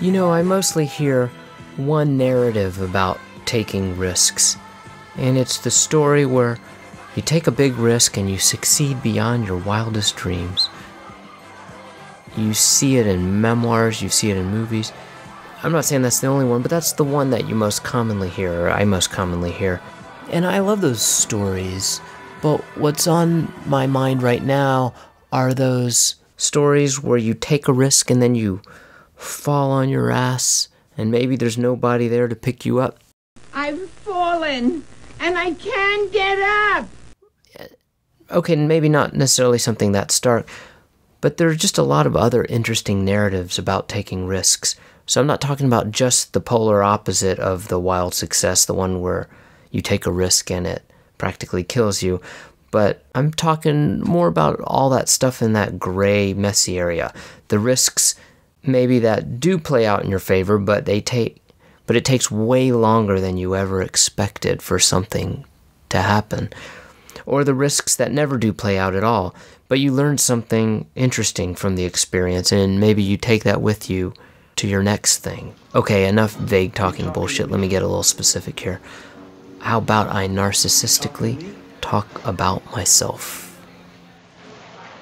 You know, I mostly hear one narrative about taking risks, and it's the story where you take a big risk and you succeed beyond your wildest dreams. You see it in memoirs, you see it in movies. I'm not saying that's the only one, but that's the one that you most commonly hear, or I most commonly hear. And I love those stories, but what's on my mind right now are those stories where you take a risk and then you fall on your ass, and maybe there's nobody there to pick you up. I've fallen, and I can't get up! Okay, maybe not necessarily something that stark, but there are just a lot of other interesting narratives about taking risks. So I'm not talking about just the polar opposite of the wild success, the one where you take a risk and it practically kills you, but I'm talking more about all that stuff in that gray, messy area. The risks maybe that do play out in your favor, but it takes way longer than you ever expected for something to happen. Or the risks that never do play out at all, but you learn something interesting from the experience, and maybe you take that with you to your next thing. Okay, enough vague talking bullshit. Let me get a little specific here. How about I narcissistically talk about myself?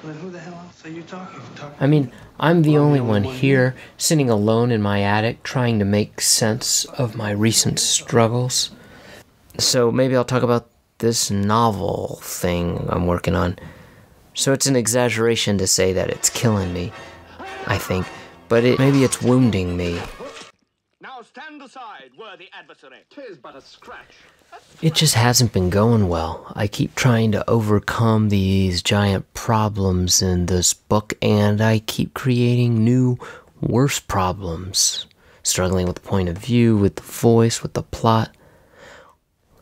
Well, who the hell else are you talking to? I mean, I'm the only one here, sitting alone in my attic, trying to make sense of my recent struggles. So maybe I'll talk about this novel thing I'm working on. So it's an exaggeration to say that it's killing me, I think, but maybe it's wounding me. Now stand aside, worthy adversary. 'Tis but a scratch. It just hasn't been going well. I keep trying to overcome these giant problems in this book, and I keep creating new, worse problems. Struggling with the point of view, with the voice, with the plot.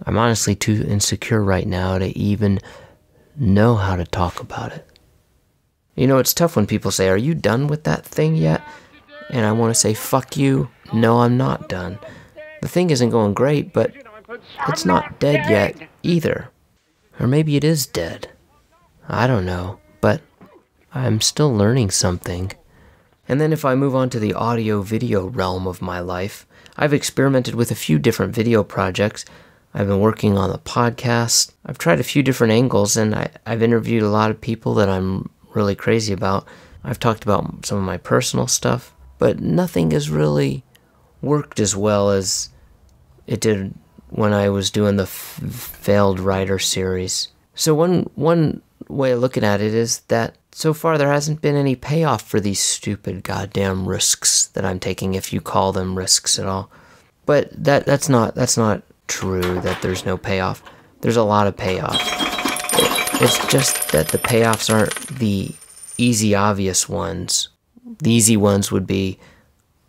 I'm honestly too insecure right now to even know how to talk about it. You know, it's tough when people say, "Are you done with that thing yet?" And I want to say, "Fuck you. No, I'm not done." The thing isn't going great, but it's not dead yet either. Or maybe it is dead. I don't know, but I'm still learning something. And then if I move on to the audio-video realm of my life, I've experimented with a few different video projects. I've been working on a podcast. I've tried a few different angles, and I've interviewed a lot of people that I'm really crazy about. I've talked about some of my personal stuff, but nothing has really worked as well as it did when I was doing the failed writer series. So one way of looking at it is that so far there hasn't been any payoff for these stupid goddamn risks that I'm taking, if you call them risks at all. But that's not true that there's no payoff. There's a lot of payoff. It's just that the payoffs aren't the easy, obvious ones. The easy ones would be,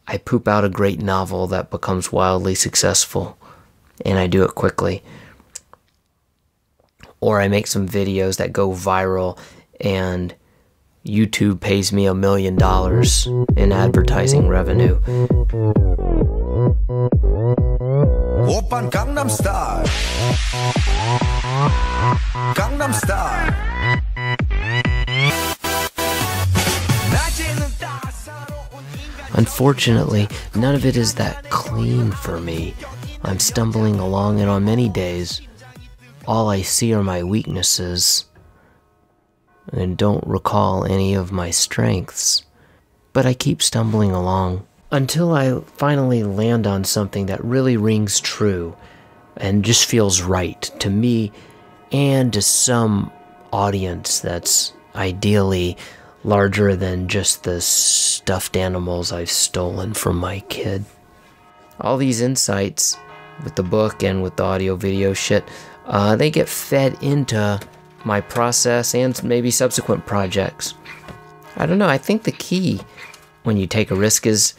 I poop out a great novel that becomes wildly successful, and I do it quickly. Or I make some videos that go viral, and YouTube pays me $1 million in advertising revenue. Oppan Gangnam Style. Gangnam Style. Unfortunately, none of it is that clean for me. I'm stumbling along, and on many days, all I see are my weaknesses and don't recall any of my strengths. But I keep stumbling along until I finally land on something that really rings true and just feels right to me and to some audience that's ideally larger than just the stuffed animals I've stolen from my kid. All these insights with the book and with the audio-video shit, they get fed into my process and maybe subsequent projects. I don't know, I think the key when you take a risk is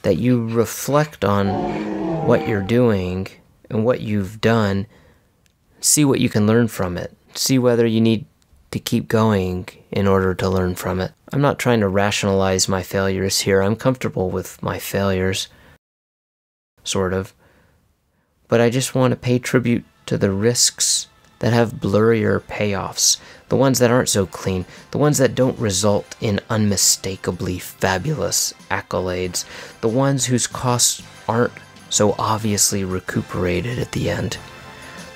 that you reflect on what you're doing and what you've done, see what you can learn from it, see whether you need to keep going in order to learn from it. I'm not trying to rationalize my failures here. I'm comfortable with my failures, sort of. But I just want to pay tribute to the risks that have blurrier payoffs, the ones that aren't so clean, the ones that don't result in unmistakably fabulous accolades, the ones whose costs aren't so obviously recuperated at the end,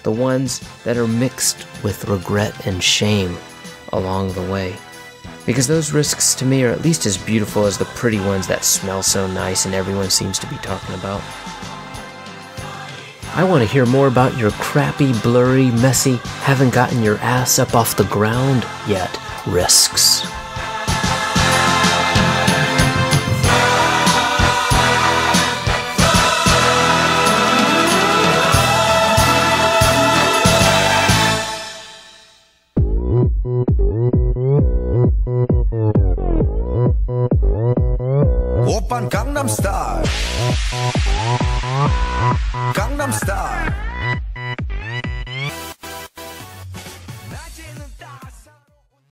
the ones that are mixed with regret and shame along the way. Because those risks to me are at least as beautiful as the pretty ones that smell so nice and everyone seems to be talking about. I want to hear more about your crappy, blurry, messy, haven't gotten your ass up off the ground yet risks. Oppan Gangnam Style. Gangnam Style.